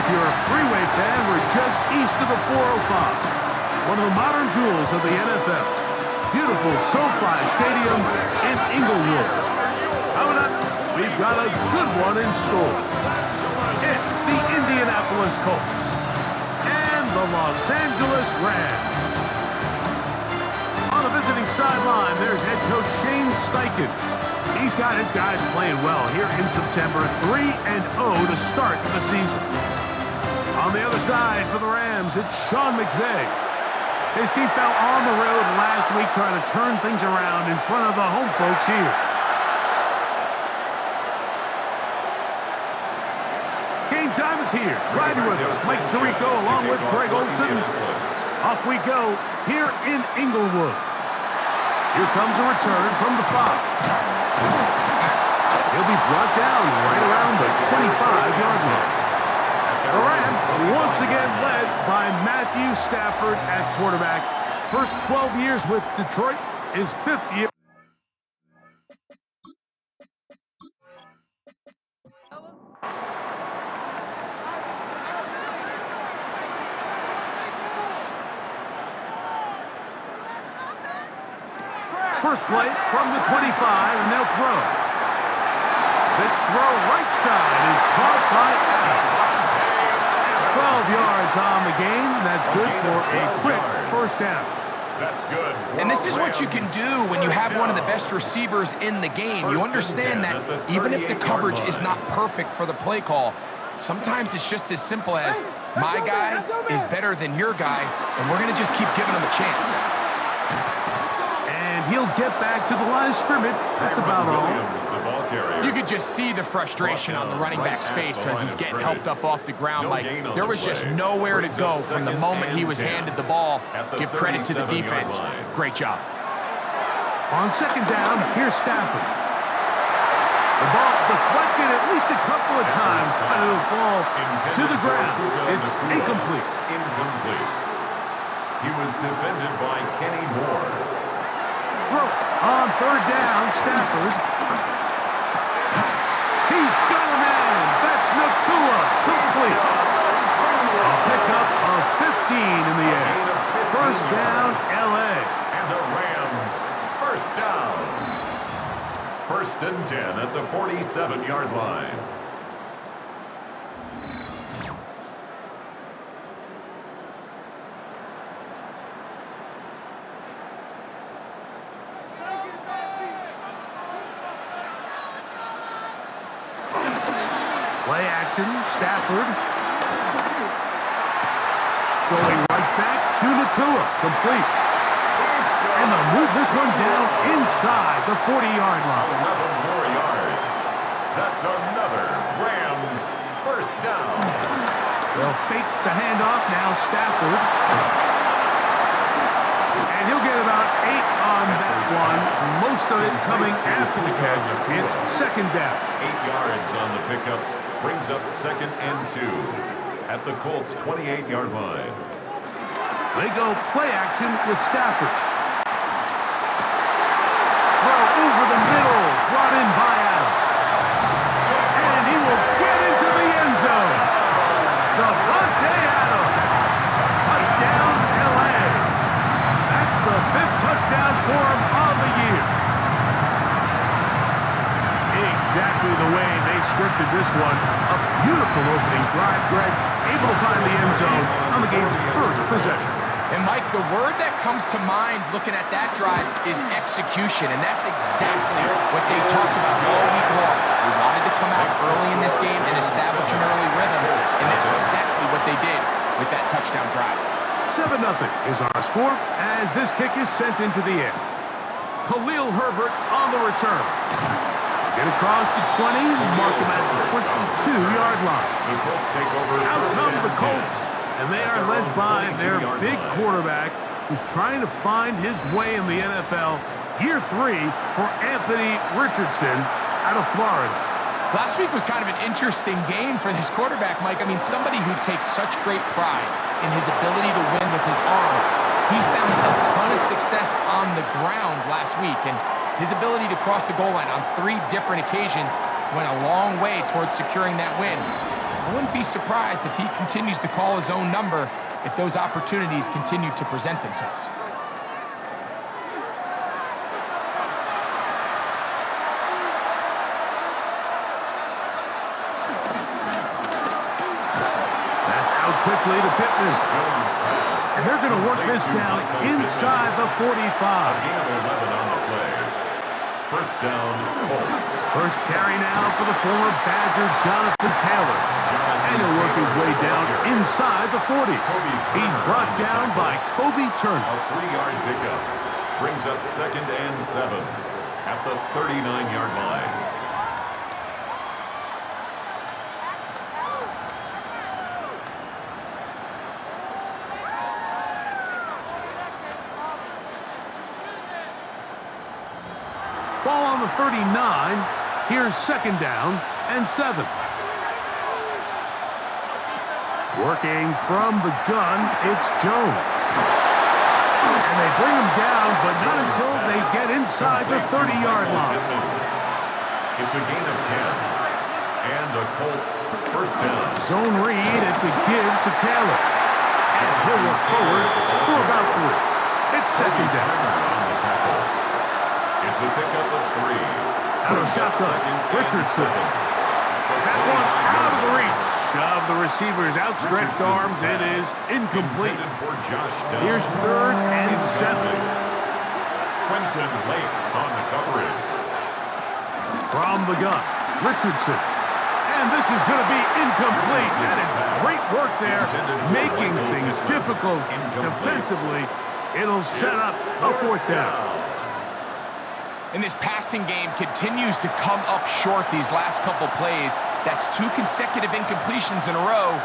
if you're a freeway fan, we're just east of the 405. One of the modern jewels of the NFL. Beautiful SoFi Stadium in Inglewood. Coming up, we've got a good one in store. It's the Indianapolis Colts and the Los Angeles Rams. On the visiting sideline, there's head coach Shane Steichen. He's got his guys playing well here in September, 3-0 to start the season. On the other side for the Rams, it's Sean McVay. His team fell on the road last week trying to turn things around in front of the home folks here. Game time is here. Riding with us, Mike Tirico along with Greg Olson. Off we go here in Inglewood. Here comes a return from the 5. He'll be brought down right around the 25-yard line. The Rams once again led by Matthew Stafford at quarterback. First 12 years with Detroit, his 5th year. First play from the 25, and they'll throw. This throw right side is caught by Adams. 12 yards on the game. That's good for a quick first down. That's good. And this is what you can do when you have one of the best receivers in the game. You understand that even if the coverage is not perfect for the play call, sometimes it's just as simple as my guy is better than your guy, and we're going to just keep giving him a chance. He'll get back to the line of scrimmage. That's about all. You could just see the frustration on the running back's face as he's getting helped up off the ground. Like, there was just nowhere to go from the moment he was handed the ball. Give credit to the defense. Great job. On second down, here's Stafford. The ball deflected at least a couple of times, but it'll fall to the ground. It's incomplete. He was defended by Kenny Moore. On third down, Stafford. He's got a man. That's Nakua. Complete. A pickup of 15 in the air. First down, L.A. And the Rams, first down. 1st and 10 at the 47-yard line. Play action, Stafford. Going right back to Nakua, complete. And they'll move this one down inside the 40-yard line. 11 more yards. That's another Rams first down. They'll fake the handoff now, Stafford. And he'll get about 8 on that one. Most of it coming after the catch. It's second down. 8 yards on the pickup. Brings up 2nd and 2 at the Colts' 28-yard line. They go play action with Stafford. Throw over the middle, brought in by Adams. And he will get into the end zone. Davante Adams. Touchdown, L.A. That's the 5th touchdown for him on the year. Exactly the way they scripted this one. A beautiful opening drive, Greg. Able to find the end zone on the game's first possession. And, Mike, the word that comes to mind looking at that drive is execution, and that's exactly what they talked about all week long. They wanted to come out early in this game and establish an early rhythm, and that's exactly what they did with that touchdown drive. 7-0 is our score as this kick is sent into the air. Khalil Herbert on the return. Get across the 20, mark him at the 22-yard line. The Colts take over. Out come the Colts, and they are led by their big quarterback who's trying to find his way in the NFL. Year 3 for Anthony Richardson out of Florida. Last week was kind of an interesting game for this quarterback, Mike. I mean, somebody who takes such great pride in his ability to win with his arm. He found a ton of success on the ground last week, and his ability to cross the goal line on 3 different occasions went a long way towards securing that win. I wouldn't be surprised if he continues to call his own number if those opportunities continue to present themselves. That's out quickly to Pittman. And they're going to work this down inside the 45. First down, Colts. First carry now for the former Badger, Jonathan Taylor. And he'll work his way down inside the 40. He's brought down by Kobe Turner. A 3-yard pickup brings up 2nd and 7 at the 39-yard line. Ball on the 39. Here's 2nd down and 7. Working from the gun, it's Jones. And they bring him down, but not until they get inside the 30-yard line. It's a gain of 10. And a Colts first down. Zone read, it's a give to Taylor. And he'll look forward for about 3. It's 2nd down. On the tackle. It's a pickup of 3. Out of shotgun, Richardson. That one out of the reach of the receiver's outstretched arms. It is incomplete. Here's 3rd and 7. Quentin Lake on the coverage. From the gun, Richardson. And this is going to be incomplete. That is great work there, making things difficult defensively. It'll set up a 4th down. And this passing game continues to come up short these last couple plays. That's 2 consecutive incompletions in a row.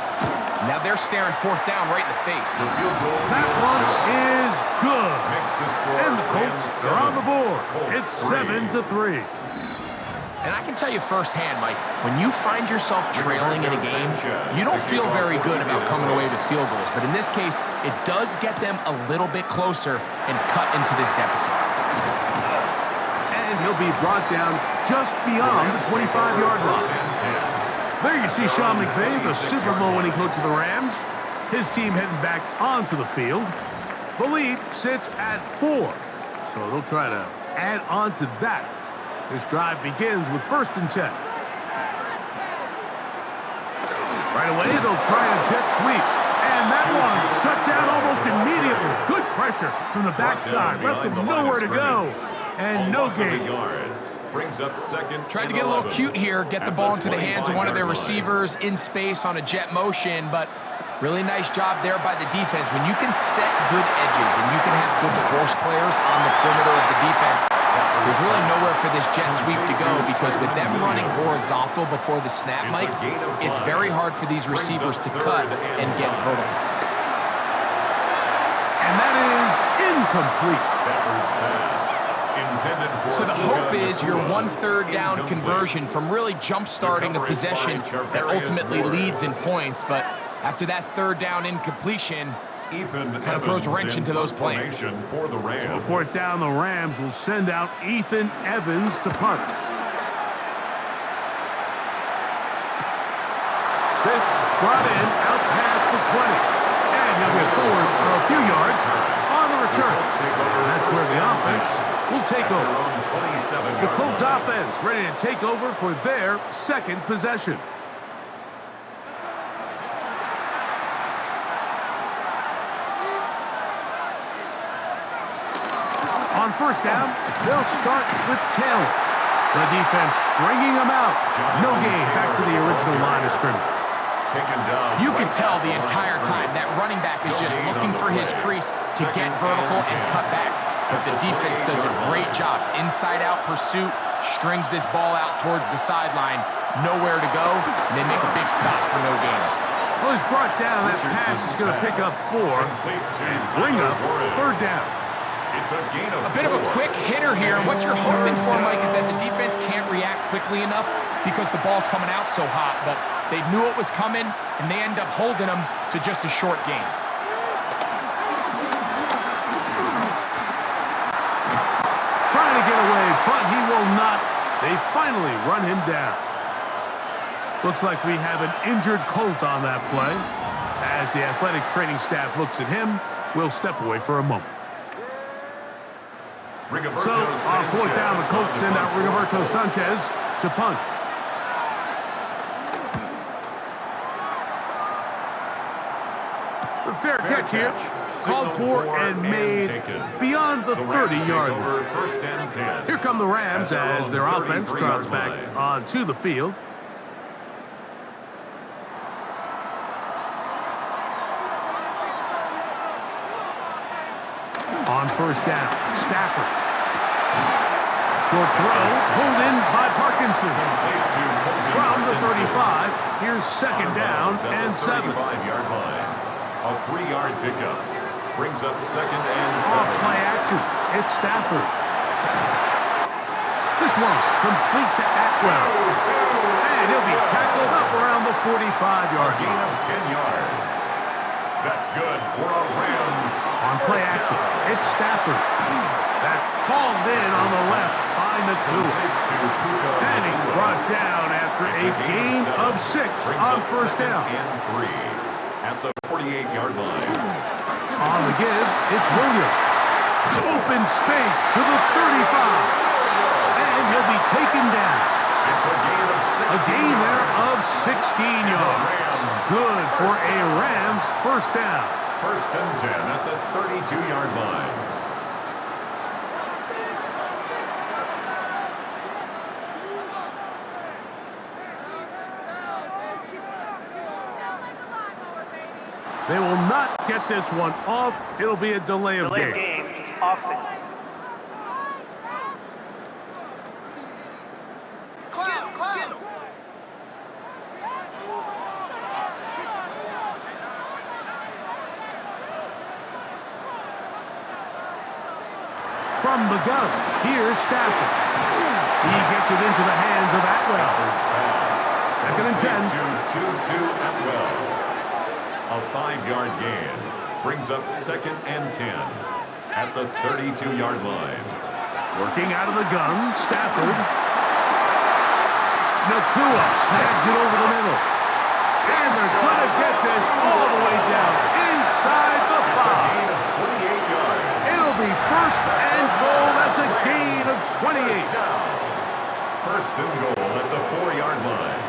Now they're staring 4th down right in the face. That one is good. And the Colts are on the board. It's 7-3. And I can tell you firsthand, Mike, when you find yourself trailing in a game, you don't feel very good about coming away with field goals. But in this case, it does get them a little bit closer and cut into this deficit. And he'll be brought down just beyond the 25-yard line. There you see Sean McVay, the Super Bowl winning coach of the Rams. His team heading back onto the field. The lead sits at 4, so they'll try to add on to that. This drive begins with 1st and 10. Right away, they'll try a jet sweep. And that one shut down almost immediately. Good pressure from the backside. Left him nowhere to go. And no gain. Brings up 2nd. Tried to get a little cute here, get the ball into the hands of one of their receivers in space on a jet motion, but really nice job there by the defense. When you can set good edges and you can have good force players on the perimeter of the defense, there's really nowhere for this jet sweep to go because with them running horizontal before the snap, Mike, it's very hard for these receivers to cut and get vertical. And that is incomplete. Stafford's pass. So the hope is your 1/3 down conversion from really jump-starting a possession that ultimately leads in points, but after that 3rd down incompletion, kind of throws a wrench into those plans. For the Rams. So 4th down, the Rams will send out Ethan Evans to punt. This brought in out past the 20. And he'll get forward for a few yards on the return. And that's where the offense will take over. The Colts offense ready to take over for their 2nd possession. On 1st down, they'll start with Taylor. The defense stringing them out. No gain back to the original line of scrimmage. You can tell the entire time that running back is just looking for his crease to get vertical and cut back. But the defense does a great job. Inside-out pursuit, strings this ball out towards the sideline. Nowhere to go, and they make a big stop for no gain. Well, he's brought down. That pass is going to pick up 4 and bring up 3rd down. A bit of a quick hitter here, and what you're hoping for, Mike, is that the defense can't react quickly enough because the ball's coming out so hot, but they knew it was coming, and they end up holding them to just a short gain. Trying to get away, but he will not. They finally run him down. Looks like we have an injured Colt on that play. As the athletic training staff looks at him, we'll step away for a moment. So, on fourth down, the Colts send out Rigoberto Sanchez to punt. The fair catch here, called for and made beyond the 30-yard line. Here come the Rams as their offense trots back onto the field. On first down, Stafford. Short throw, pulled in by Parkinson. From the 35, here's second down and 7. 35-yard line. A 3-yard pickup. Brings up second and 7. Off play action, it's Stafford. This one complete to Atwell. And he'll be tackled up around the 45-yard line. Gain of 10 yards. That's good for a Rams. On play action, it's Stafford. That's called in on the left by Nakua. And he's brought down after a gain of 6 on first down. And 3 at the 48-yard line. On the give, it's Williams. Open space to the 35. And he'll be taken down. It's a gain of 16. A gain there of 16 yards. Good for a Rams first down. First and 10 at the 32-yard line. They will not get this one off. It'll be a delay of game. Delay of game, offense. From the gun, here's Stafford. He gets it into the hands of Atwell. Second and 10. 2-2 Atwell. A 5-yard gain. Brings up second and 10 at the 32-yard line. Working out of the gun, Stafford. Nakua snags it over the middle. And they're going to get this all the way down inside the 5. That's a gain of 28 yards. It'll be first and goal. That's a gain of 28. First and goal at the 4-yard line.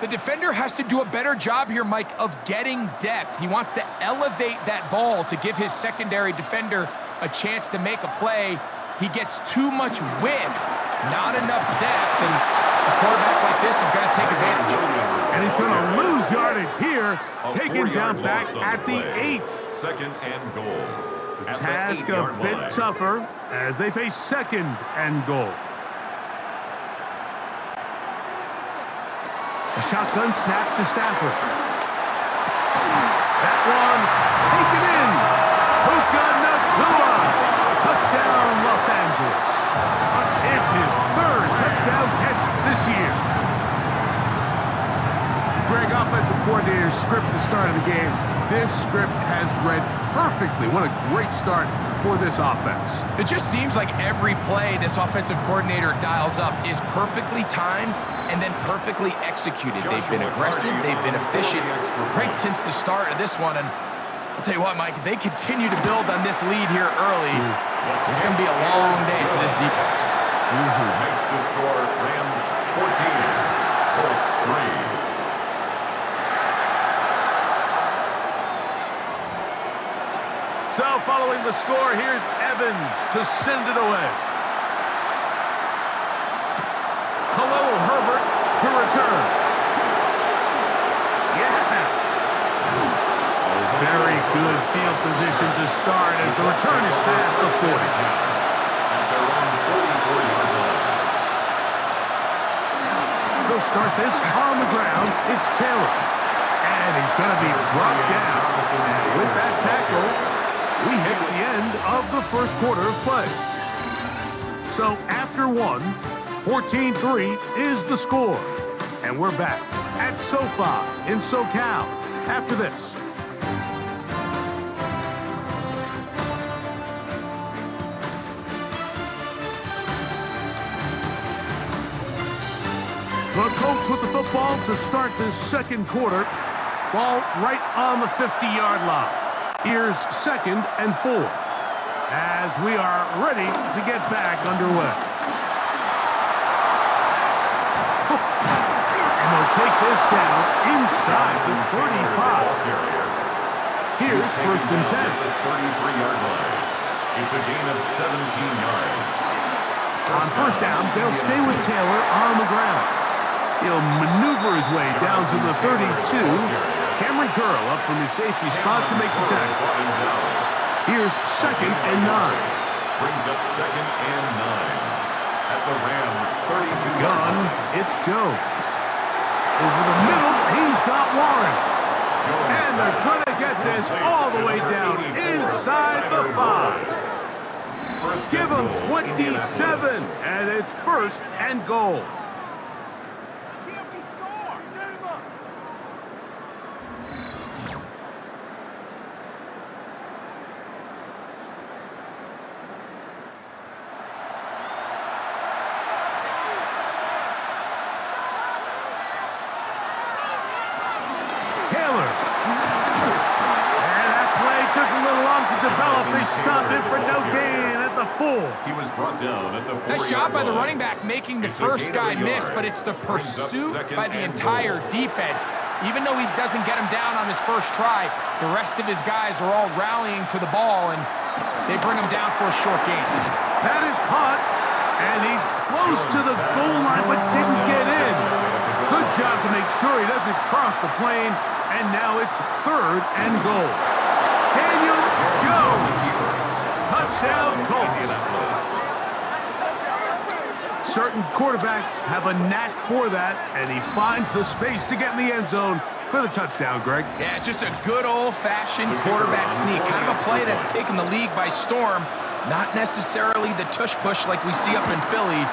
The defender has to do a better job here, Mike, of getting depth. He wants to elevate that ball to give his secondary defender a chance to make a play. He gets too much width, not enough depth, and a quarterback like this is going to take advantage. And he's going to lose yardage here, taken down back at the 8. Second and goal. The task a bit tougher as they face second and goal. A shotgun snap to Stafford. That one taken in. Puka Nakua. Touchdown, Los Angeles. It's his 3rd touchdown catch this year. Greg, offensive coordinator's script at the start of the game. This script has read perfectly. What a great start for this offense. It just seems like every play this offensive coordinator dials up is perfectly timed and then perfectly executed. They've been aggressive, they've been efficient right since the start of this one. And I'll tell you what, Mike, if they continue to build on this lead here early, it's going to be a long day for this defense. Makes the score Rams 14, Colts 3. So following the score, here's Evans to send it away. Khalil Herbert to return. Yeah. A very good field position to start as the return is past the 40. At their own 44-yard line. They'll start this on the ground. It's Taylor. And he's going to be brought down. And with that tackle, we hit the end of the first quarter of play. So after 1, 14-3 is the score. And we're back at SoFi in SoCal after this. The Colts with the football to start this second quarter. Ball right on the 50-yard line. Here's 2nd and 4 as we are ready to get back underway. And they'll take this down inside the 35. Here's 1st and 10. The 33-yard line. It's a gain of 17 yards. On 1st down, they'll stay with Taylor on the ground. He'll maneuver his way down to the 32. Cameron Curl up from his safety spot to make the tackle. Here's 2nd and 9. Brings up 2nd and 9. At the Rams' 32. Gun, it's Jones. Over the middle, he's got Warren. And they're going to get this all the way down inside the 5. Give them 27, and it's 1st and goal. They stop him for no gain at the 4. He was brought down at the 4. Nice job by the running back making the first guy miss, but it's the pursuit by the entire defense. Even though he doesn't get him down on his first try, the rest of his guys are all rallying to the ball, and they bring him down for a short gain. That is caught, and he's close to the goal line, but didn't get in. Good job to make sure he doesn't cross the plane, and now it's 3rd and goal. Daniel Jones, touchdown Colts. Certain quarterbacks have a knack for that, and he finds the space to get in the end zone for the touchdown, Greg. Yeah, just a good old-fashioned quarterback sneak. Kind of a play that's taken the league by storm. Not necessarily the tush-push like we see up in Philly,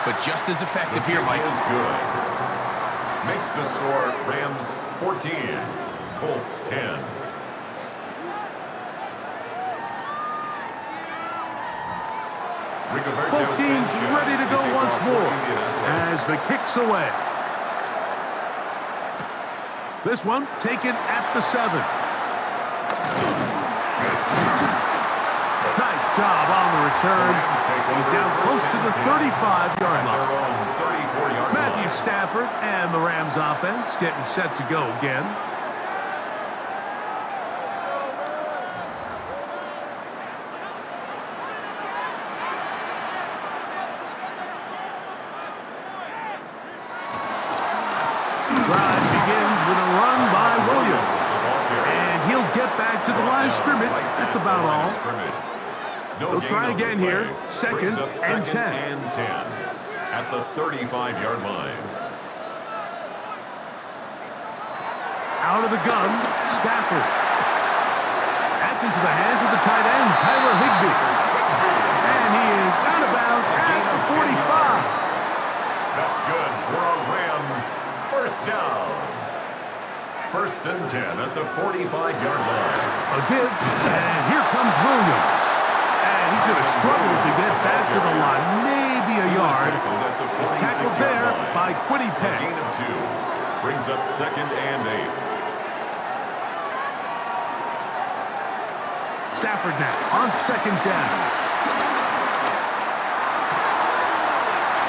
but just as effective here, Mike. Is good. Makes the score Rams 14, Colts 10. Both teams ready to go once more as the kick's away. This one taken at the 7. Nice job on the return. He's down close to the 35-yard line. Matthew Stafford and the Rams offense getting set to go again. Drive begins with a run by Williams. And he'll get back to the line of scrimmage. That's about all. They'll try again here. 2nd and 10. At the 35-yard line. Out of the gun, Stafford. That's into the hands of the tight end, Tyler Higbee. And he is out of bounds at the 45. That's good for a Rams first down. 1st and 10 at the 45-yard line. A give, and here comes Williams. And he's going to struggle to get back to the line, maybe a yard. He's tackled there by Quiddy Peck. Gain of 2 brings up 2nd and 8. Stafford now on 2nd down.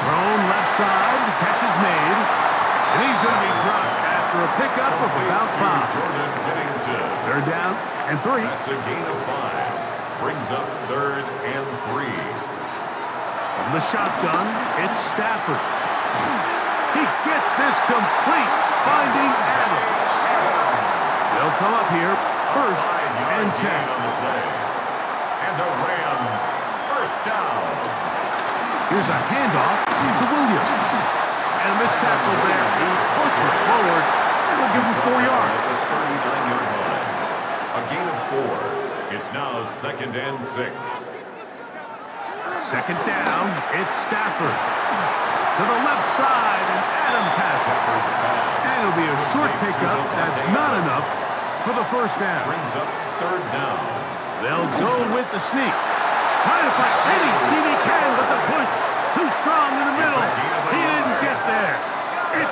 Thrown left side, the catch is made. And he's going to be dropped after a pickup of about 5. 3rd down and 3. That's a gain of 5. Brings up 3rd and 3. From the shotgun, it's Stafford. He gets this complete, finding Adams. They'll come up here, 1st and 10. And the Rams first down. Here's a handoff to Williams. And a missed tackle there. He pushes forward. It'll give him 4 yards. At the 39-yard line. A gain of 4. It's now 2nd and 6. 2nd down, it's Stafford. To the left side, and Adams has it. And it'll be a short pickup. That's not enough for the 1st down. Brings up 3rd down. They'll go with the sneak. Trying to find any seat he can, but the push too strong in the middle. He didn't get there. It's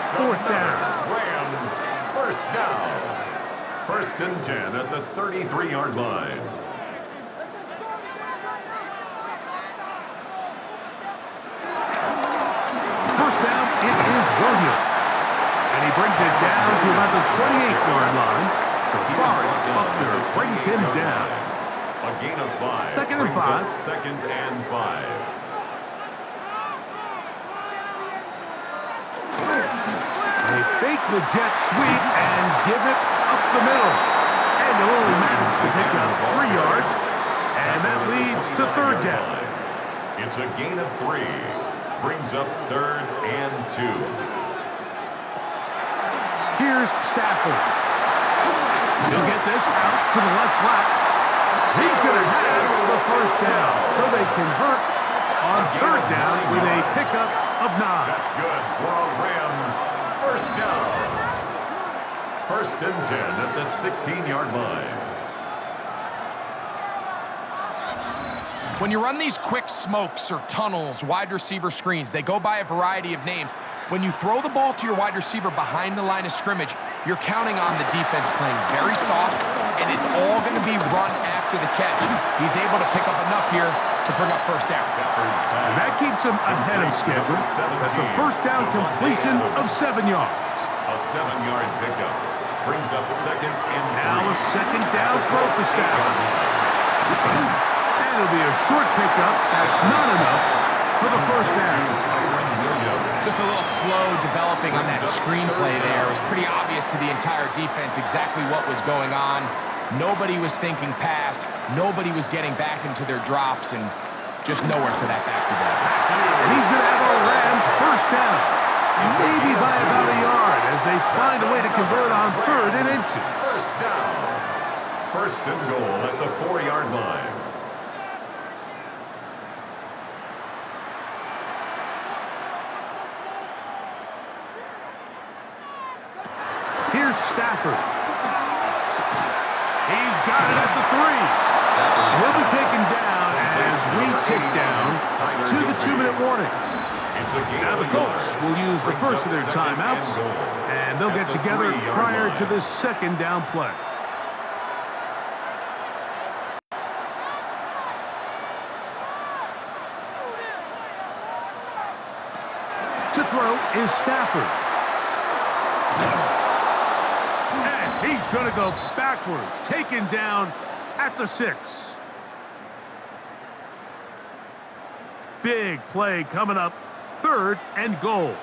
and 10 at the 33-yard line. First down, it is Williams. And he brings it down to about the 28-yard line. DeForest Buckner brings him down. A gain of 5. Second and 5. Second and 5. They fake the jet sweep and give it up the middle. And they'll only manage to pick up 3 yards. And that leads to third down. It's a gain of 3. Brings up third and 2. Here's Stafford. He'll get this out to the left flat. He's going to have the first down. So they convert on third down with a pickup of 9. That's good for a Rams first down. First and 10 at the 16-yard line. When you run these quick smokes or tunnels, wide receiver screens, they go by a variety of names. When you throw the ball to your wide receiver behind the line of scrimmage, you're counting on the defense playing very soft, and it's all going to be run after the catch. He's able to pick up enough here to bring up first down. And that keeps him ahead of schedule. That's a first down completion of 7 yards. A 7-yard pickup brings up second and 3. Now a second down throw for Stafford. It'll be a short pickup. That's not enough for the first down. Just a little slow developing on that screenplay there. It was pretty obvious to the entire defense exactly what was going on. Nobody was thinking pass. Nobody was getting back into their drops, and just nowhere for that back to go. And he's going to have our Rams first down. Maybe by about a yard as they find a way to convert on third and inches. First down. First and goal at the 4-yard line. Here's Stafford. He's got it at the 3. He'll be taken down as we tick down to the 2-minute warning. Now the Colts will use the first of their timeouts, and they'll get together prior to this second down play. To throw is Stafford. He's going to go backwards, taken down at the 6. Big play coming up, third and goal.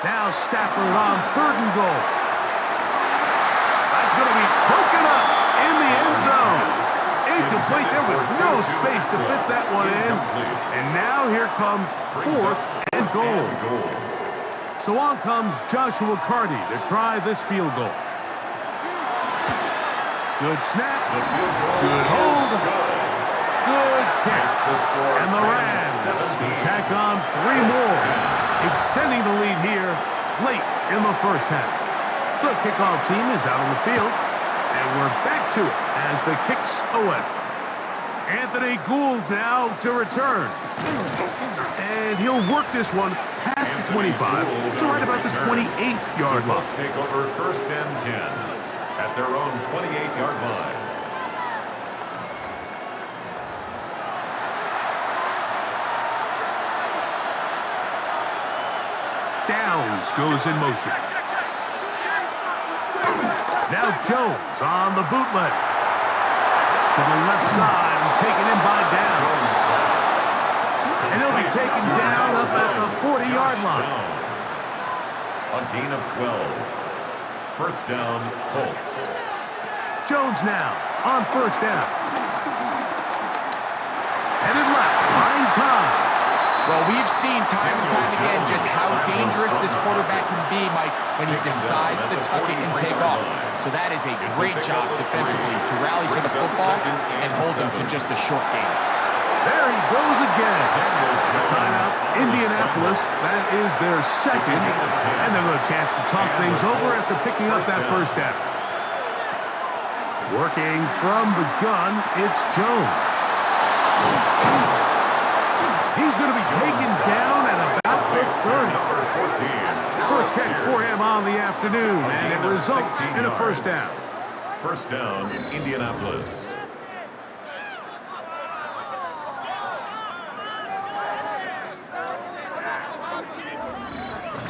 Now Stafford on third and goal. That's going to be broken up in the end zone. Incomplete. There was no space to fit that one in. And now here comes fourth and goal. So on comes Joshua Carty to try this field goal. Good snap. Good hold. Good kick. And the Rams tack on 3 more, extending the lead here late in the first half. The kickoff team is out on the field, and we're back to it as the kicks away. Anthony Gould now to return. And he'll work this one past the 25 to right about the 28-yard line. Let's take over first and 10 at their own 28-yard line. Downs goes in motion. Now Jones on the bootleg. To the left side and taken in by Downs. And he'll be taken down up at the 40-yard line. A gain of 12. First down, Colts. Jones now on first down. Headed left, buying time. Well, we've seen time and time again just how dangerous this quarterback can be, Mike, when he decides to tuck it and take off. So that is a great job defensively to rally to the football and hold him to just a short game. There he goes again. Timeout, Indianapolis. That is their second. And they'll have a chance to talk things over after picking up that first down. Working from the gun, it's Jones. He's going to be taken down at about the 30. First catch for him on the afternoon, and it results in a first down. First down, Indianapolis.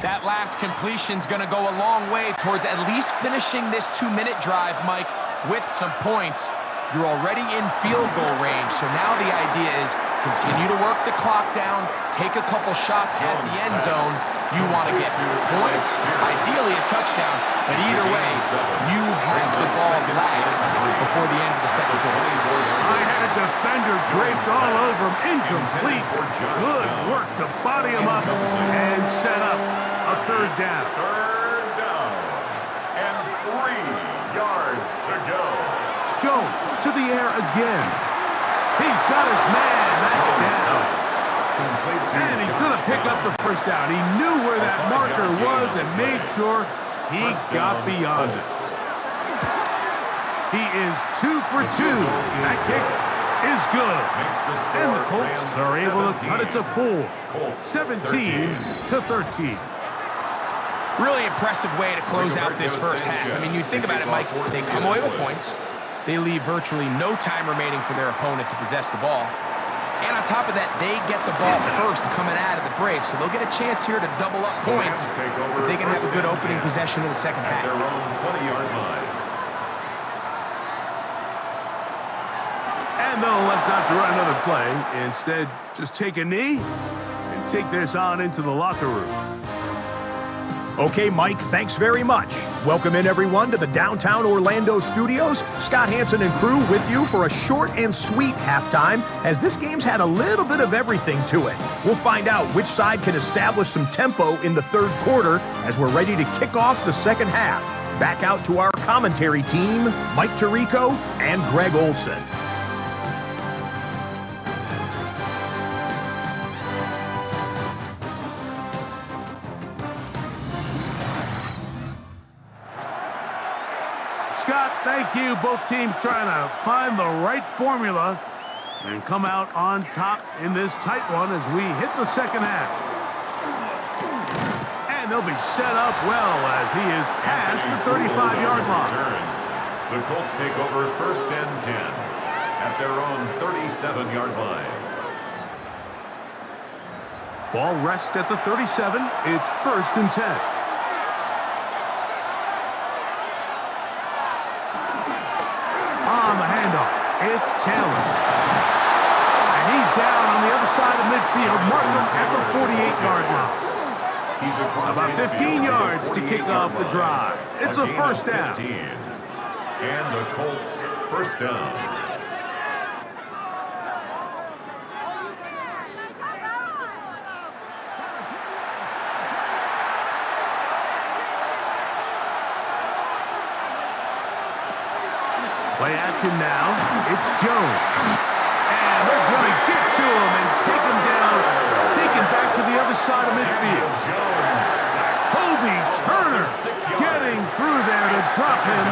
That last completion's going to go a long way towards at least finishing this 2-minute drive, Mike, with some points. You're already in field goal range, so now the idea is continue to work the clock down, take a couple shots at the end zone. You want to get points, ideally a touchdown, but either way, you have the ball last before the end of the second quarter. I had a defender draped all over him, incomplete. Good work to body him up and set up a third down. Third down, and 3 yards to go. Jones to the air again. He's got his man. That's down. And he's going to pick up the first down. He knew where that marker was and made sure he got beyond it. He is 2 for 2. That kick is good. And the Colts are able to cut it to 4. 17 to 13. Really impressive way to close out this first half. I mean, you think about it, Mike, they come away with points. They leave virtually no time remaining for their opponent to possess the ball. And on top of that, they get the ball first coming out of the break, so they'll get a chance here to double up points if they can have a good opening possession in the second half. Their own 20-yard line. And they'll elect not to run another play. Instead, just take a knee and take this on into the locker room. Okay, Mike, thanks very much. Welcome in, everyone, to the downtown Orlando studios. Scott Hansen and crew with you for a short and sweet halftime, as this game's had a little bit of everything to it. We'll find out which side can establish some tempo in the third quarter as we're ready to kick off the second half. Back out to our commentary team, Mike Tirico and Greg Olson. Scott, thank you. Both teams trying to find the right formula and come out on top in this tight one as we hit the second half. And they'll be set up well as he is past the 35-yard line. The Colts take over first and 10 at their own 37-yard line. Ball rests at the 37. It's first and 10. On the handoff, it's Taylor. And he's down on the other side of midfield, marking at the 48-yard line. He's About 15 yards to kick off the drive. It's a first down. 15. And the Colts first down. Play action now. It's Jones. And they're going to get to him and take him down. Taken back to the other side of midfield. Kobe Turner getting through there to drop him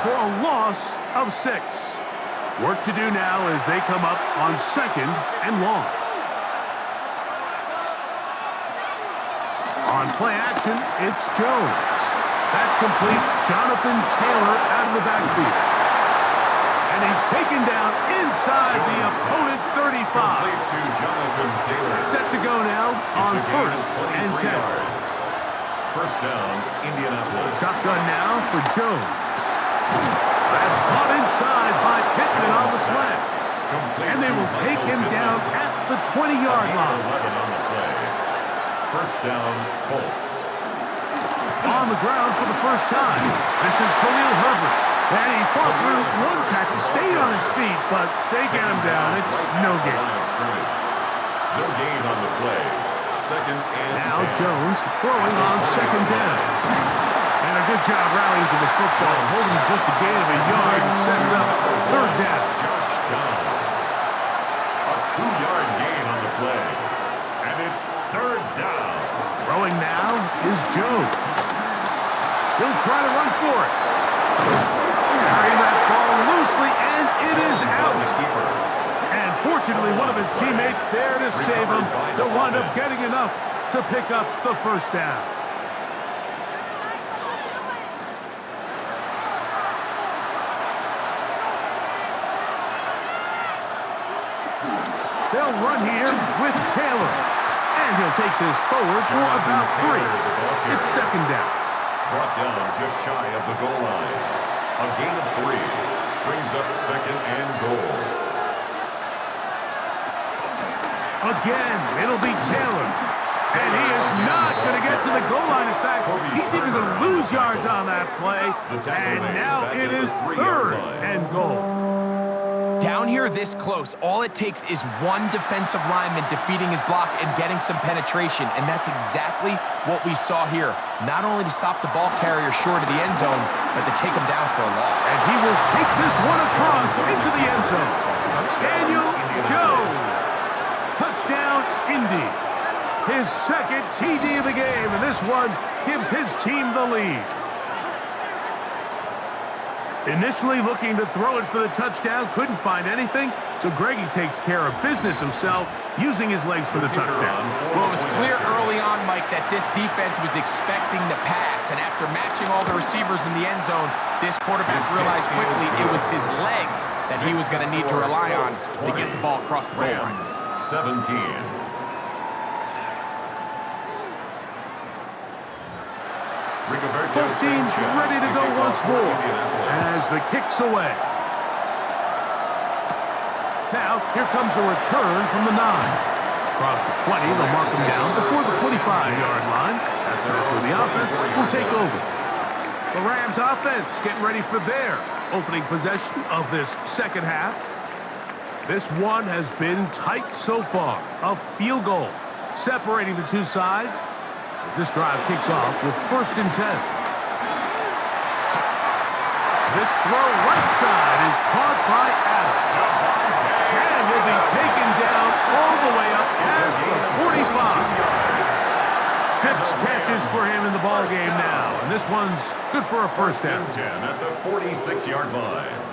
for a loss of 6. Work to do now as they come up on second and long. On play action, it's Jones. That's complete. Jonathan Taylor out of the backfield. And he's taken down inside the opponent's 35. To Jonathan Taylor. Set to go now on first and 10. Yards. First down, Indianapolis. Shotgun now for Jones. That's caught inside by Pittman on the slant. And they will take him down at the 20-yard line. 11 on the play. First down, Colts. On the ground for the first time. This is Khalil Herbert. And he fought through one tackle, stayed on his feet, but they get him down. It's no gain. No gain on the play. Second and Now 10. Jones throwing on second down. And a good job rallying to the football, holding just a gain of a yard and sets up third down. Josh Downs. A 2-yard gain on the play. And it's third down. Throwing now is Jones. He'll try to run for it. Carrying that ball loosely, and it is out. And fortunately, one of his teammates there to save him. They'll wind up getting enough to pick up the first down. They'll run here with Taylor. And he'll take this forward for about 3. It's second down. Brought down just shy of the goal line. A gain of 3 brings up second and goal. Again, it'll be Taylor. And he is not going to get to the goal line. In fact, he's even going to lose yards on that play. And now it is third and goal. Down here this close, all it takes is one defensive lineman defeating his block and getting some penetration, and that's exactly what we saw here. Not only to stop the ball carrier short of the end zone, but to take him down for a loss. And he will take this one across into the end zone. Daniel Jones. Touchdown, Indy. His second TD of the game, and this one gives his team the lead. Initially looking to throw it for the touchdown, couldn't find anything, so Greggy takes care of business himself, using his legs for the touchdown. Well, it was clear early on, Mike, that this defense was expecting the pass, and after matching all the receivers in the end zone, this quarterback realized quickly it was his legs that he was going to need to rely on to get the ball across the goal line. 17. Both teams ready to go once more as the kick's away. Now, here comes a return from the 9. Across the 20, they'll mark him down before the 25-yard line. That's where the offense will take over. The Rams offense getting ready for their opening possession of this second half. This one has been tight so far. A field goal separating the two sides as this drive kicks off with 1st and 10. This throw right side is caught by Adams. And will be taken down all the way up past the 45. 6 catches for him in the ball game now, and this one's good for a first down. 10 at the 46-yard line.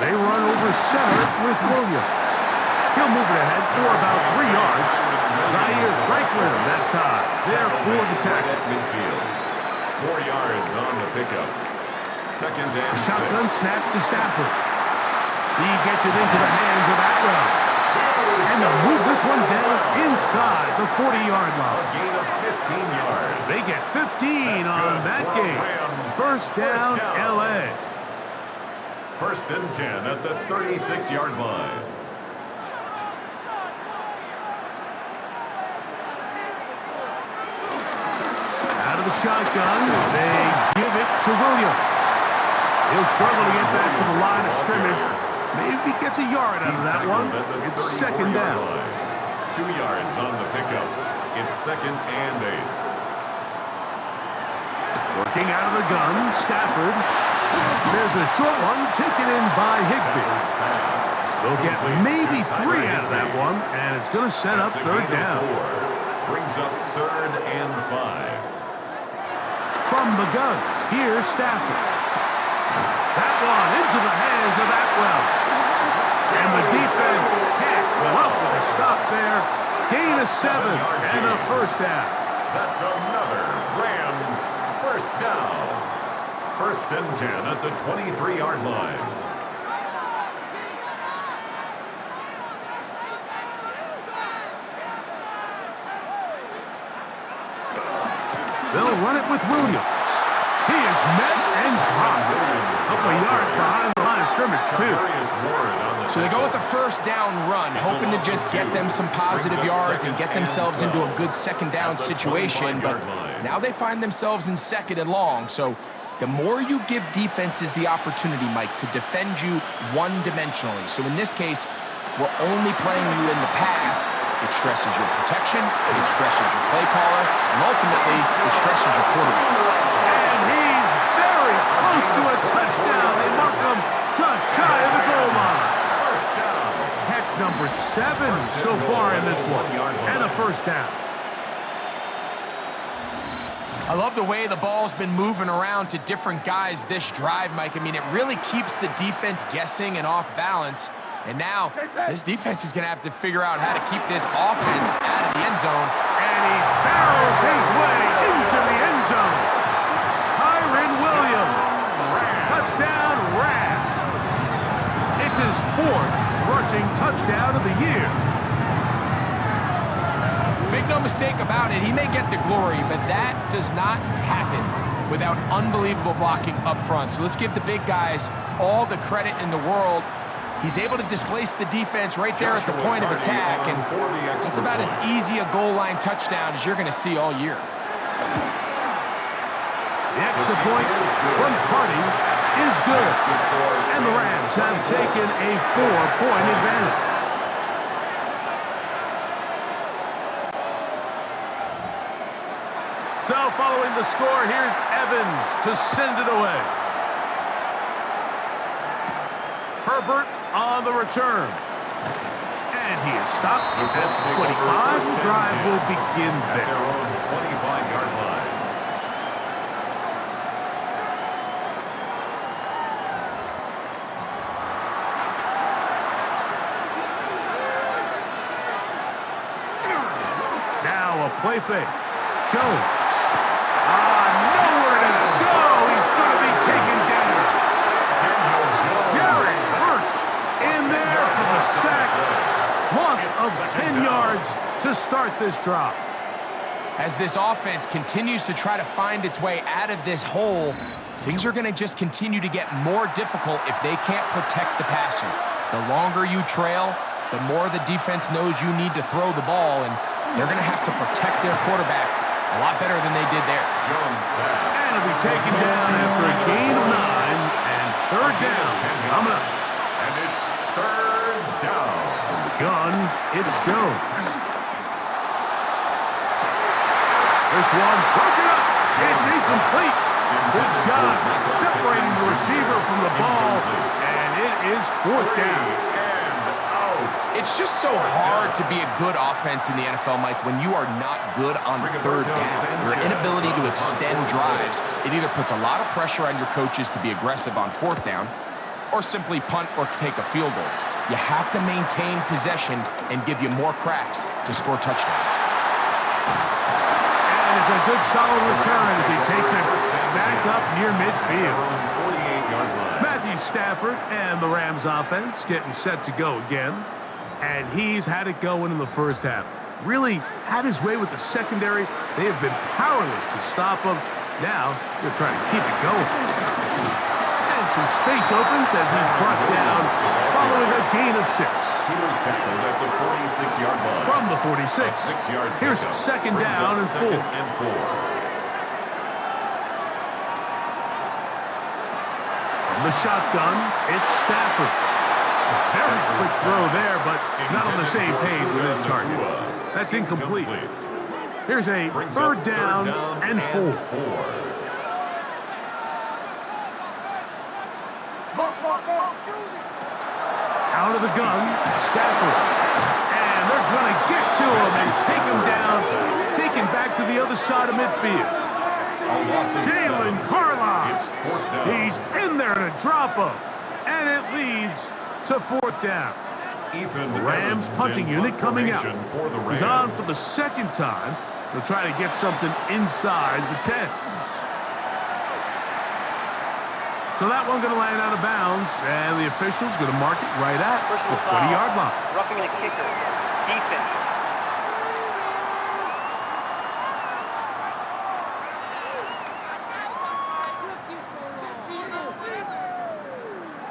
They run over center with Williams. He'll move it ahead for about 3 yards. Zaire Franklin that time. There for the tackle. Midfield. 4 yards on the pickup. Second and 6. Shotgun snap to Stafford. He gets it into the hands of Atwell. And they'll move this one down inside the 40-yard line. A gain of 15 yards. They get 15 on that game. First down, L.A. 1st and 10 at the 36-yard line. Out of the shotgun, they give it to Williams. He'll struggle to get back to the line of scrimmage. Maybe he gets a yard out of that one. It's second down. 2 yards on the pickup. It's 2nd and 8. Working out of the gun, Stafford. There's a short one taken in by Higbee. They'll get maybe 3 out of that one, and it's going to set up third down. Brings up 3rd and 5. From the gun, here's Stafford. That one into the hands of Atwell. And the defense can't go up with a stop there. Gain of 7 and a first down. That's another Rams first down. 1st and 10 at the 23-yard line. They'll run it with Williams. He is met and dropped. A couple of yards behind the line of scrimmage, too. So they go with the first down run, hoping to just get them some positive yards and get themselves into a good second down situation. But now they find themselves in 2nd and long. So the more you give defenses the opportunity, Mike, to defend you one-dimensionally. So in this case, we're only playing you in the pass. It stresses your protection, it stresses your play caller, and ultimately, it stresses your quarterback. And he's very close to a touchdown. They mark him just shy of the goal line. First down. Catch number 7 so far in this one, and a first down. I love the way the ball's been moving around to different guys this drive, Mike. I mean, it really keeps the defense guessing and off balance. And now, this defense is going to have to figure out how to keep this offense out of the end zone. And he barrels his way into the end zone. Kyren Williams. Touchdown, Rams. It's his 4th rushing touchdown of the year. Make no mistake about it, he may get the glory, but that does not happen without unbelievable blocking up front. So let's give the big guys all the credit in the world. He's able to displace the defense right there at the point of attack, and it's about as easy a goal line touchdown as you're going to see all year. The extra point from Carty is good, and the Rams have taken a 4-point advantage. So following the score, here's Evans to send it away. Herbert on the return. And he is stopped at the 25. The drive will begin there. Their own 25-yard line. Now a play fake. Jones. Nowhere to go. He's going to be taken down. Jerry Hurst in there for the sack. Loss of 10 yards to start this drive. As this offense continues to try to find its way out of this hole, things are going to just continue to get more difficult if they can't protect the passer. The longer you trail, the more the defense knows you need to throw the ball, and they're going to have to protect their quarterback a lot better than they did there. And it'll be taken down after a gain of 9 and 3rd down. Coming up. And it's 3rd down. From the gun, it's Jones. This one broken up. It's incomplete. Good job separating the receiver from the ball, and it is 4th down. It's just so hard to be a good offense in the NFL, Mike, when you are not good on 3rd down. Your inability to extend drives, it either puts a lot of pressure on your coaches to be aggressive on 4th down or simply punt or take a field goal. You have to maintain possession and give you more cracks to score touchdowns. And it's a good solid return as he takes it back up near midfield. Matthew Stafford and the Rams offense getting set to go again. And he's had it going in the first half. Really had his way with the secondary. They have been powerless to stop him. Now they're trying to keep it going. And some space opens as he's brought down following a gain of 6. He was tackled at the 46-yard line. From the 46. Here's 2nd down and 4. From the shotgun, it's Stafford. A very quick throw there, but not on the same page with his target. That's incomplete. Here's a 3rd down and 4. Out of the gun, Stafford. And they're going to get to him and take him down, taken back to the other side of midfield. Jalen Carlisle. He's in there to drop him. And it leads to 4th down. The Rams punting unit coming out. He's on for the 2nd time. They'll try to get something inside the 10. So that one going to land out of bounds, and the official's going to mark it right at the 20-yard line. Roughing the kicker. Defense.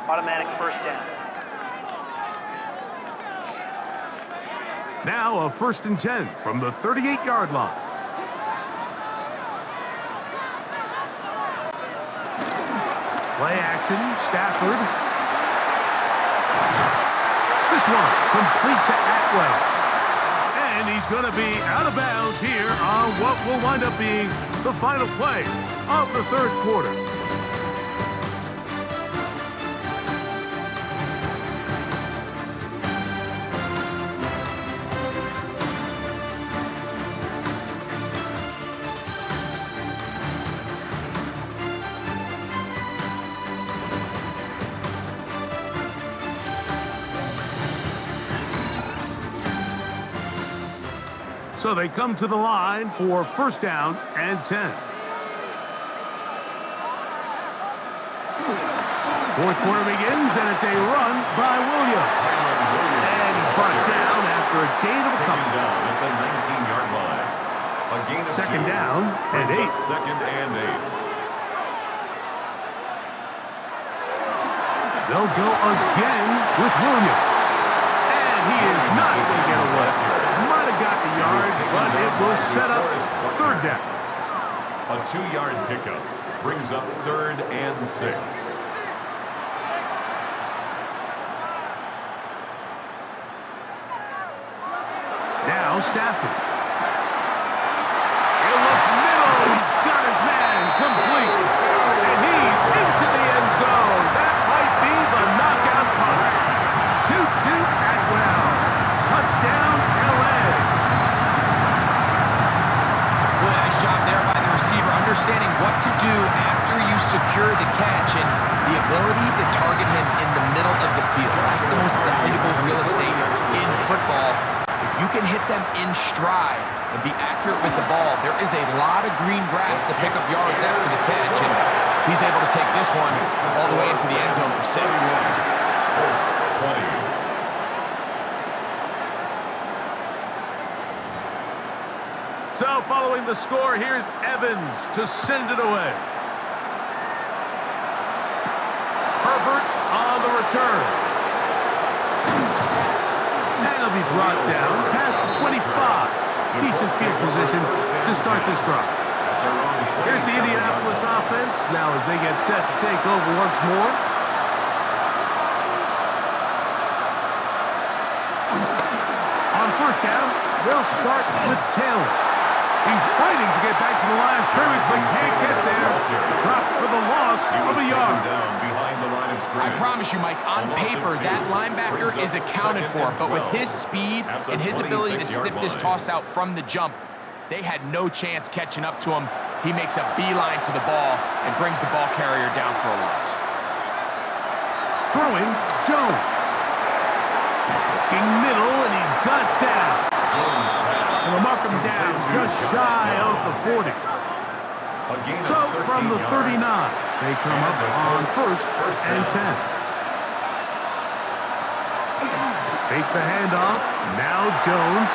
Automatic 1st down. Now a 1st and 10 from the 38-yard line. Play action, Stafford. This one complete to Atwell. And he's going to be out of bounds here on what will wind up being the final play of the 3rd quarter. So they come to the line for first down and 10. Fourth quarter begins, and it's a run by Williams. And he's brought down after a gain of a couple. Down at the 19-yard line. A gain of Second 2. down and Brings 8. up second and 8. They'll go again with Williams. And he is not going to get away. Might have got the yard, but it will set up third down. A 2-yard pickup brings up third and 6. Now Stafford. He'll look middle. He's got his man complete. And he's into the end zone. That might be the knockout punch. 2-2 Atwell. Touchdown, L.A. Boy, nice job there by the receiver, understanding what to do after you secure the catch and the ability to target him in the middle of the field. That's the most valuable real estate in football. If you can hit them in stride and be accurate with the ball, there is a lot of green grass to pick up yards after the catch, and he's able to take this one all the way into the end zone for 6. Colts 20. So following the score, here's Evans to send it away. Herbert on the return. And he'll be brought down past the 25. Decent field position to start this drive. Here's the Indianapolis offense now as they get set to take over once more. On first down, they'll start with Taylor. He's fighting to get back to the line of scrimmage, but can't get there. Dropped for the loss of a yard. I promise you, Mike, on paper, that linebacker is accounted for, but with his speed and his ability to sniff this toss out from the jump, they had no chance catching up to him. He makes a beeline to the ball and brings the ball carrier down for a loss. Throwing, Jones. Looking middle, and he's got down. And they'll mark him down just shy of the 40. So from the 39, they come up on first and 10. Fake the handoff. Now Jones.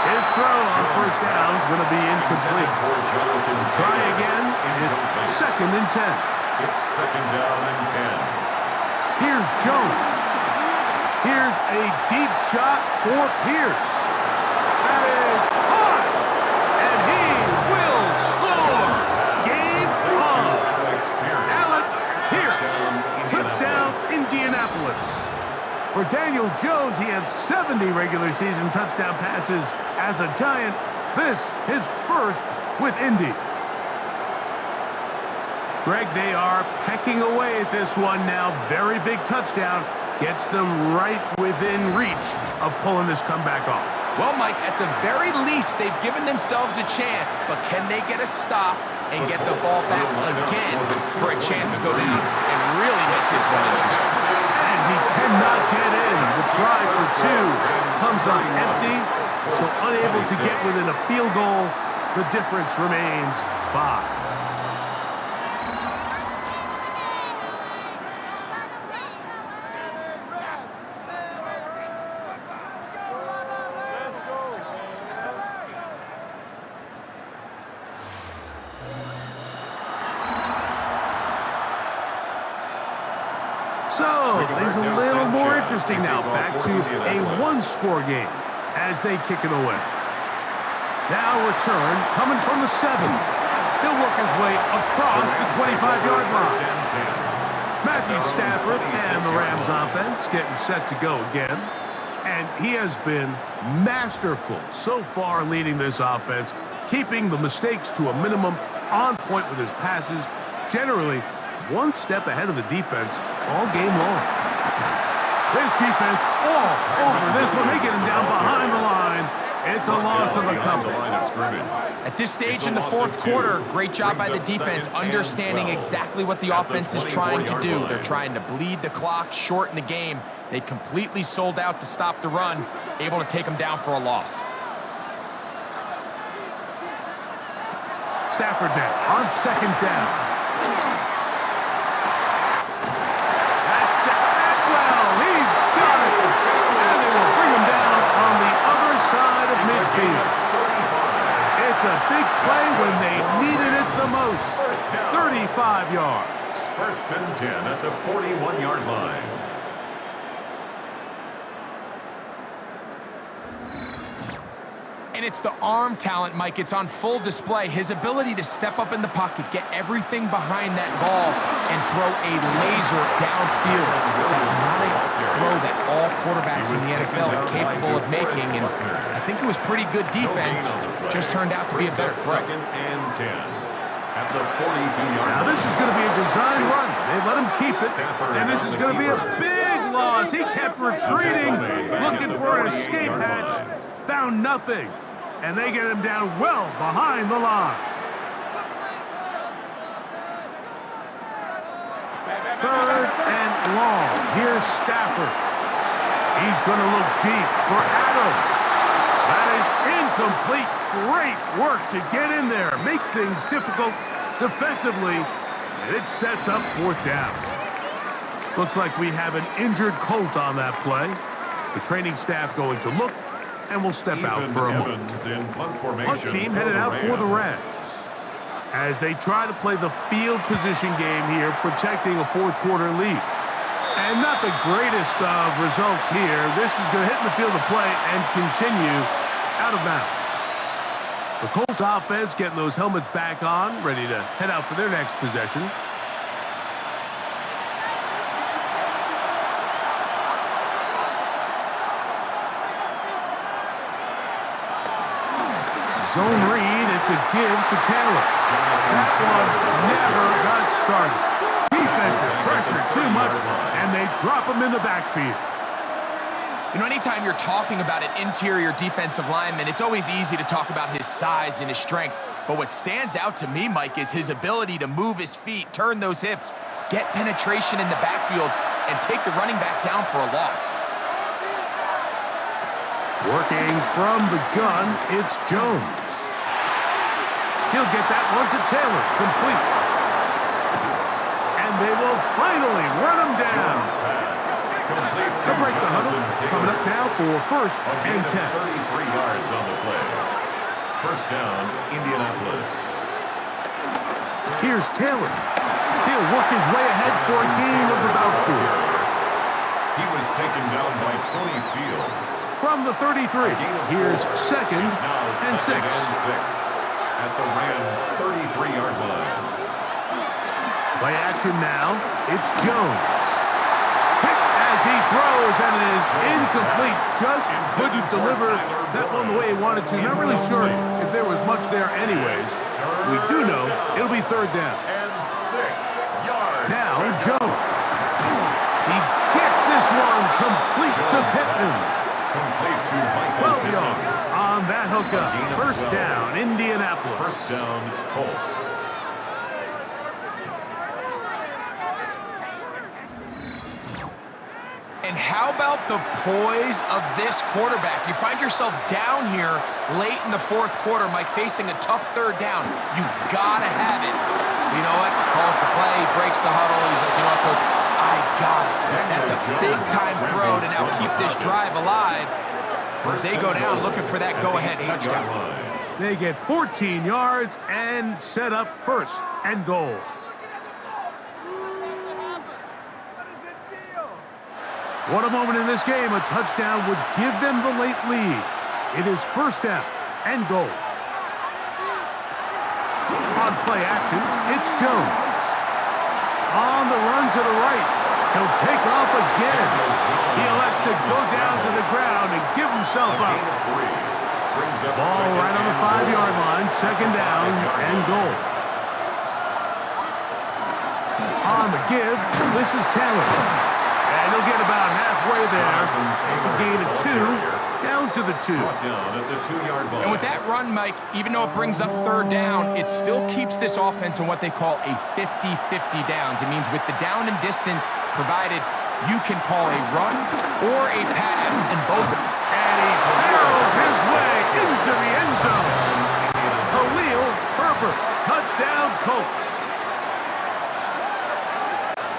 His throw on first down is going to be incomplete. Try again. It's second and 10. It's second down and 10. Here's Jones. Here's a deep shot for Pierce. That is hot. And he will score. Game on. Allen Pierce. Touchdown, Indianapolis. For Daniel Jones, he had 70 regular season touchdown passes as a Giant. This his first with Indy. Greg, they are pecking away at this one now. Very big touchdown. Gets them right within reach of pulling this comeback off. Well, Mike, at the very least, they've given themselves a chance, but can they get a stop and get the ball back again for a chance to go down and really make this one interesting? And he cannot get in. The try for two comes up empty, so unable to get within a field goal. The difference remains 5. So, things a little more interesting now. Back to a one-score game as they kick it away. Now return coming from the 7. He'll work his way across the 25-yard line. Matthew Stafford and the Rams offense getting set to go again. And he has been masterful so far leading this offense, keeping the mistakes to a minimum, on point with his passes, generally one step ahead of the defense all game long. This defense all over this one. They get him down behind the line. It's a loss of a couple. At this stage in the fourth quarter, great job by the defense, understanding exactly what the offense is trying to do. They're trying to bleed the clock, shorten the game. They completely sold out to stop the run, able to take them down for a loss. Stafford now on second down. That's Atwell. He's got it. And they will bring him down on the other side of midfield. It's a big play when they needed it the most. 35 yards. First and 10 at the 41-yard line. And it's the arm talent, Mike. It's on full display. His ability to step up in the pocket, get everything behind that ball, and throw a laser downfield. That's not a throw that all quarterbacks in the NFL are capable of making, and I think it was pretty good defense. Just turned out to be a better throw. Second and 10 at the 42-yard line. Now this is going to be a design run. They let him keep it, and this is going to be a big loss. He kept retreating, looking for an escape hatch, found nothing. And they get him down well behind the line. Third and long. Here's Stafford. He's going to look deep for Adams. That is incomplete. Great work to get in there. Make things difficult defensively. And it sets up fourth down. Looks like we have an injured Colt on that play. The training staff going to look and we'll step out for a moment. Punt team headed out for the Rams as they try to play the field position game here, protecting a fourth-quarter lead. And not the greatest of results here. This is going to hit in the field of play and continue out of bounds. The Colts offense getting those helmets back on, ready to head out for their next possession. Zone read, it's a give to Taylor. That one never got started. Defensive pressure too much, and they drop him in the backfield. You know, anytime you're talking about an interior defensive lineman, it's always easy to talk about his size and his strength. But what stands out to me, Mike, is his ability to move his feet, turn those hips, get penetration in the backfield, and take the running back down for a loss. Working from the gun, it's Jones. He'll get that one to Taylor, complete. And they will finally run him down. To break the huddle, coming up now for first and 10. 33 yards on the play. First down, Indianapolis. Here's Taylor. He'll work his way ahead for a gain of about 4. He was taken down by Tony Fields. From the 33, here's second and 6. At the Rams' 33-yard line. Play action now. It's Jones. Hit as he throws, and it is incomplete. Just couldn't deliver that one the way he wanted to. Not really sure if there was much there anyways. We do know it'll be third down. And 6 yards. Now Jones. He gets this one complete to Pittman. Complete to Michael 12 yards on that hookup. First down, Indianapolis. First down, Colts. And how about the poise of this quarterback? You find yourself down here late in the fourth quarter, Mike, facing a tough third down. You've got to have it. You know what? Calls the play, breaks the huddle. He's like, you know what, Coach? I got it. That's a big-time throw to now keep this drive alive as they go down looking for that go-ahead touchdown. They get 14 yards and set up first and goal. What a moment in this game. A touchdown would give them the late lead. It is first down and goal. On play action, it's Jones. On the run to the right. He'll take off again. He elects to go down to the ground and give himself up. Ball right on the 5-yard line. Second down and goal. On the give, this is Taylor. And he'll get about halfway there. It's a gain of 2. Down to the 2. Down at the 2-yard line. And with that run, Mike, even though it brings up third down, it still keeps this offense in what they call a 50-50 downs. It means with the down and distance provided, you can call a run or a pass in both. And he barrels his way into the end zone. Khalil Herbert. snapper. Touchdown, Colts.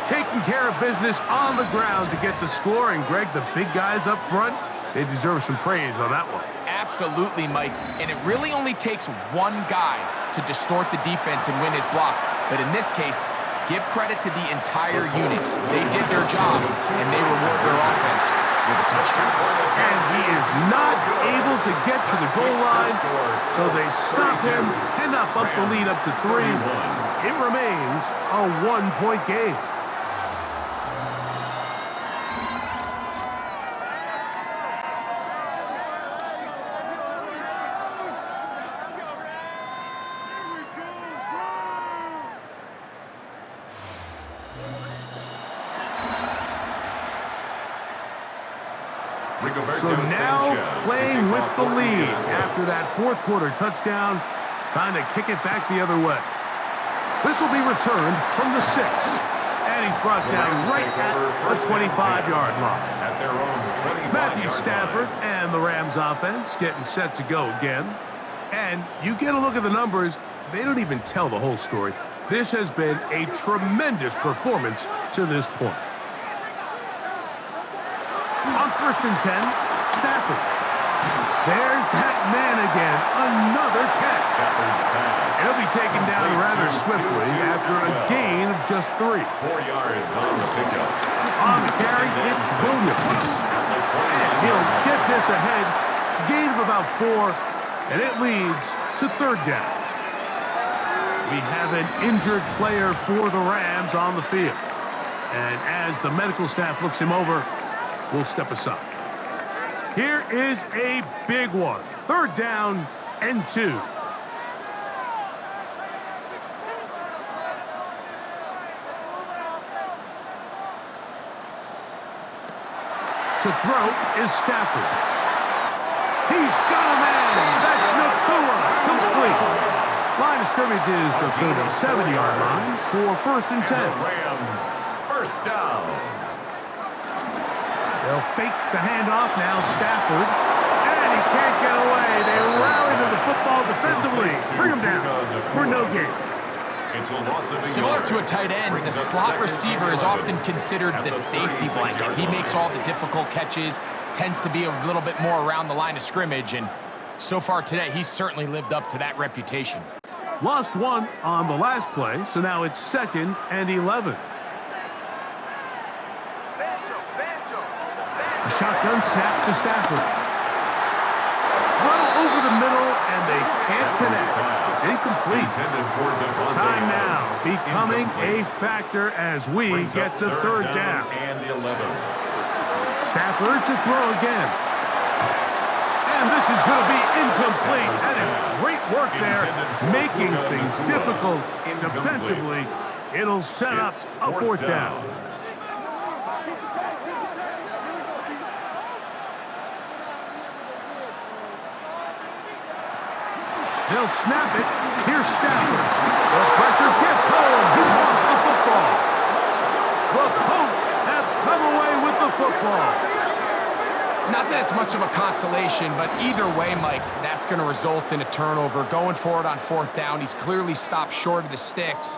Taking care of business on the ground to get the score. And, Greg, the big guys up front, they deserve some praise on that one. Absolutely, Mike. And it really only takes one guy to distort the defense and win his block. But in this case, give credit to the entire unit. They did their job, and they reward their offense with a touchdown. And he is not able to get to the goal line, so they stop him, pin up the lead up to 3. It remains a 1-point game. So now playing with the lead after that fourth quarter touchdown, time to kick it back the other way. This will be returned from the 6, and he's brought down right at the 25-yard line. At their own 25-yard Matthew Stafford and the Rams offense getting set to go again. And you get a look at the numbers, they don't even tell the whole story. This has been a tremendous performance to this point. On 1st and 10, Stafford. There's that man again. Another catch. He'll be taken down rather swiftly after a gain of just 3. 4 yards on the pickup. On the carry, it's Williams. And he'll get this ahead. Gain of about 4, and it leads to 3rd down. We have an injured player for the Rams on the field. And as the medical staff looks him over, we'll step aside. Here is a big one. 3rd down and 2. To throw is Stafford. He's got a man. That's Nakua. Complete. Line of scrimmage is the 37-yard line for 1st and 10. Rams, 1st down. They'll fake the handoff now, Stafford. And he can't get away. They rally to the football defensively. Bring him down for no gain. Similar to a tight end, the slot receiver is often considered the safety blanket. He makes all the difficult catches, tends to be a little bit more around the line of scrimmage, and so far today, he's certainly lived up to that reputation. Lost 1 on the last play, so now it's 2nd and 11. A shotgun snap to Stafford. Throw over the middle, and they can't connect. It's incomplete. Time now becoming a factor as we get to 3rd down. Stafford to throw again. And this is going to be incomplete. That is great work there, making things difficult defensively. It'll set up a 4th down. They'll snap it. Here's Stafford. The pressure gets home. He's lost the football. The Colts have come away with the football. Not that it's much of a consolation, but either way, Mike, that's going to result in a turnover. Going forward on 4th down, he's clearly stopped short of the sticks.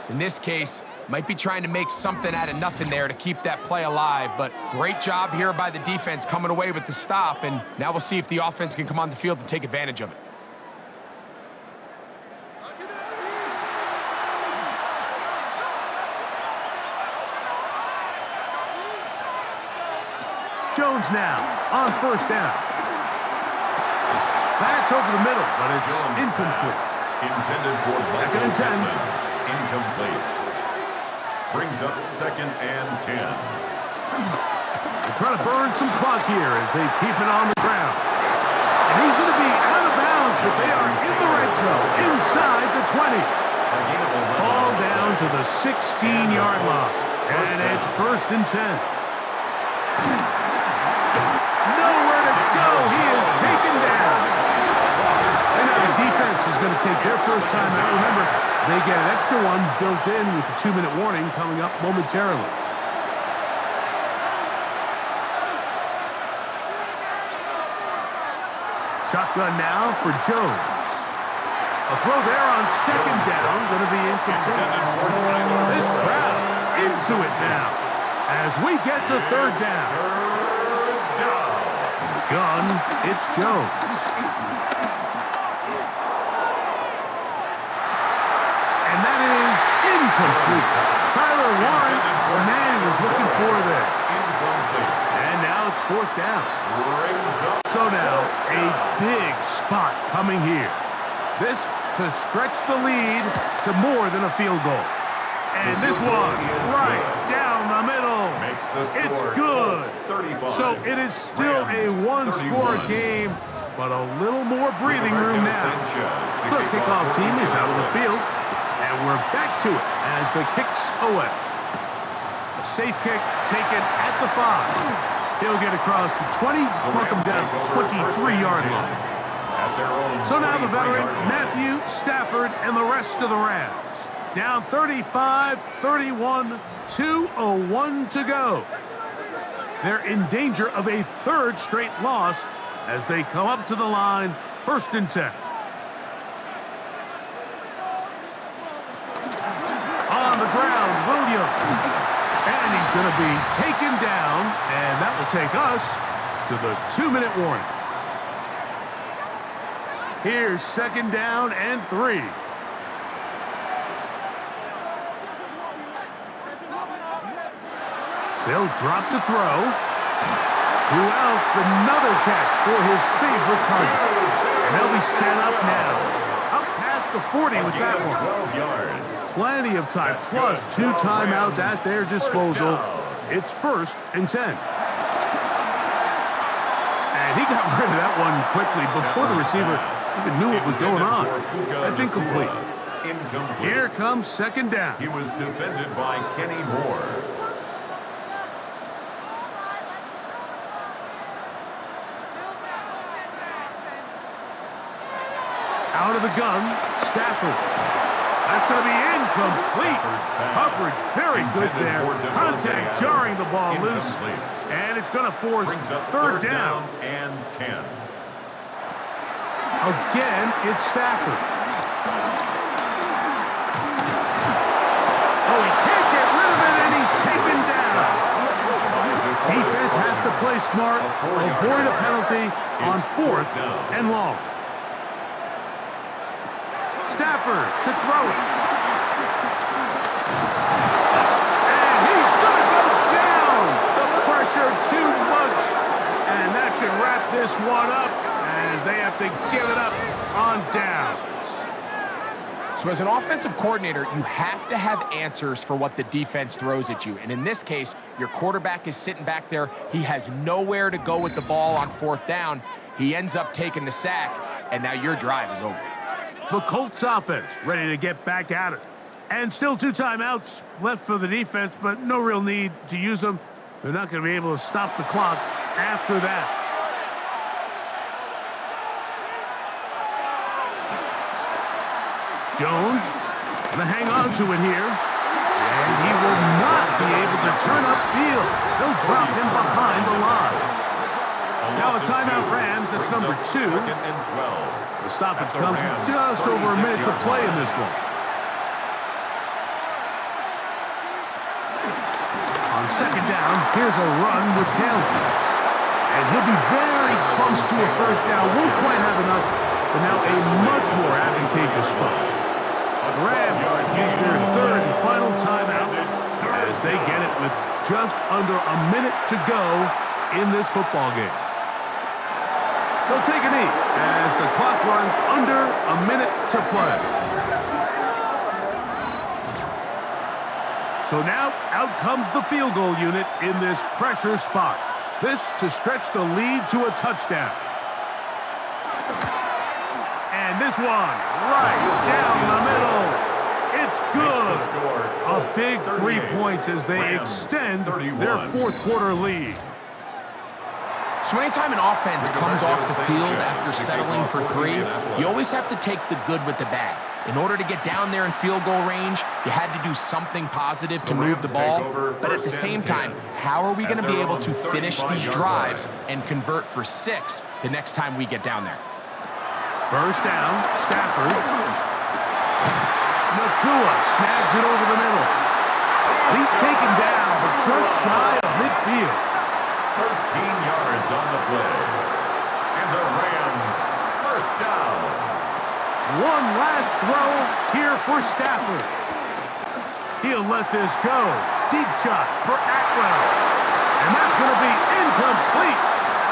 In this case, might be trying to make something out of nothing there to keep that play alive, but great job here by the defense coming away with the stop, and now we'll see if the offense can come on the field and take advantage of it. Jones now on 1st down. That's over the middle, but it's incomplete. Intended for 2nd and 10. Incomplete. Brings up 2nd and 10. They're trying to burn some clock here as they keep it on the ground. And he's going to be out of bounds, but they are in the red zone, inside the 20. Ball down to the 16-yard line. And it's 1st and 10. Nowhere to go. He is taken down. And now the defense is going to take their first time out. Remember, they get an extra one built in with the 2-minute warning coming up momentarily. Shotgun now for Jones. A throw there on second down, going to be incomplete. This crowd into it now as we get to third down. From the gun, it's Jones. And that is incomplete. Tyler Warren, the man he was looking for there. And now it's fourth down. So now, a big spot coming here. This to stretch the lead to more than a field goal. And this one, right down the middle. It's good. So it is still a one-score game, but a little more breathing room now. The kickoff team is out of the field, and we're back to it as the kick's away. A safe kick taken at the 5. He'll get across the 20, knock him down to the 23-yard line. So now the veteran, Matthew Stafford, and the rest of the Rams. Down 35-31, 2:01 to go. They're in danger of a third straight loss as they come up to the line, 1st and 10. On the ground, Williams. And he's going to be taken down, and that will take us to the 2-minute warning. Here's 2nd down and 3. They'll drop to throw. Who else? Another catch for his favorite target. And they'll be set up now. Up past the 40 with that one. 12 yards. Plenty of time, plus 2 timeouts at their disposal. It's 1st and 10. And he got rid of that one quickly before the receiver even knew what was going on. That's incomplete. Here comes 2nd down. He was defended by Kenny Moore. Out of the gun, Stafford. That's going to be incomplete. Coverage very good there. Contact jarring the ball loose. And it's going to force 3rd down and 10. Again, it's Stafford. Oh, he can't get rid of it, and he's taken down. Defense has to play smart, avoid a penalty on 4th and long. Stafford to throw it. And he's going to go down. The pressure too much. And that should wrap this one up as they have to give it up on downs. So as an offensive coordinator, you have to have answers for what the defense throws at you. And in this case, your quarterback is sitting back there. He has nowhere to go with the ball on 4th down. He ends up taking the sack, and now your drive is over. The Colts offense ready to get back at it. And still 2 timeouts left for the defense, but no real need to use them. They're not going to be able to stop the clock after that. Jones going to hang on to it here. And he will not be able to turn upfield. They'll drop him behind the line. Now a timeout Rams, that's number 2. 2nd and 12. The stoppage comes with just over a minute to play in this one. On 2nd down, here's a run with Kelly. And he'll be very close to a 1st down. Won't quite have enough, but now a much more advantageous spot. The Rams use their 3rd and final timeout as they get it with just under a minute to go in this football game. They'll take a knee as the clock runs under a minute to play. So now out comes the field goal unit in this pressure spot. This to stretch the lead to a touchdown. And this one right down the middle. It's good. A big 3 points as they extend their 4th quarter lead. So anytime an offense comes off the field after settling for 3, you always have to take the good with the bad. In order to get down there in field goal range, you had to do something positive to move the ball. But at the same time, how are we going to be able to finish these drives and convert for 6 the next time we get down there? First down, Stafford. Nakua snags it over the middle. He's taken down, but just shy of midfield. 13 yards on the play. And the Rams, first down. One last throw here for Stafford. He'll let this go. Deep shot for Atwell. And that's going to be incomplete.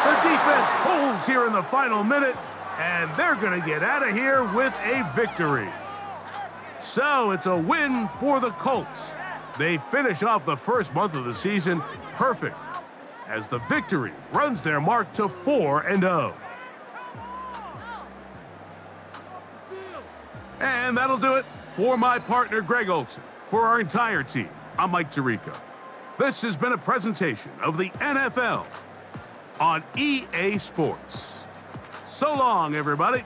The defense holds here in the final minute, and they're going to get out of here with a victory. So it's a win for the Colts. They finish off the first month of the season perfect, as the victory runs their mark to 4-0. And that'll do it for my partner, Greg Olson. For our entire team, I'm Mike Tirico. This has been a presentation of the NFL on EA Sports. So long, everybody.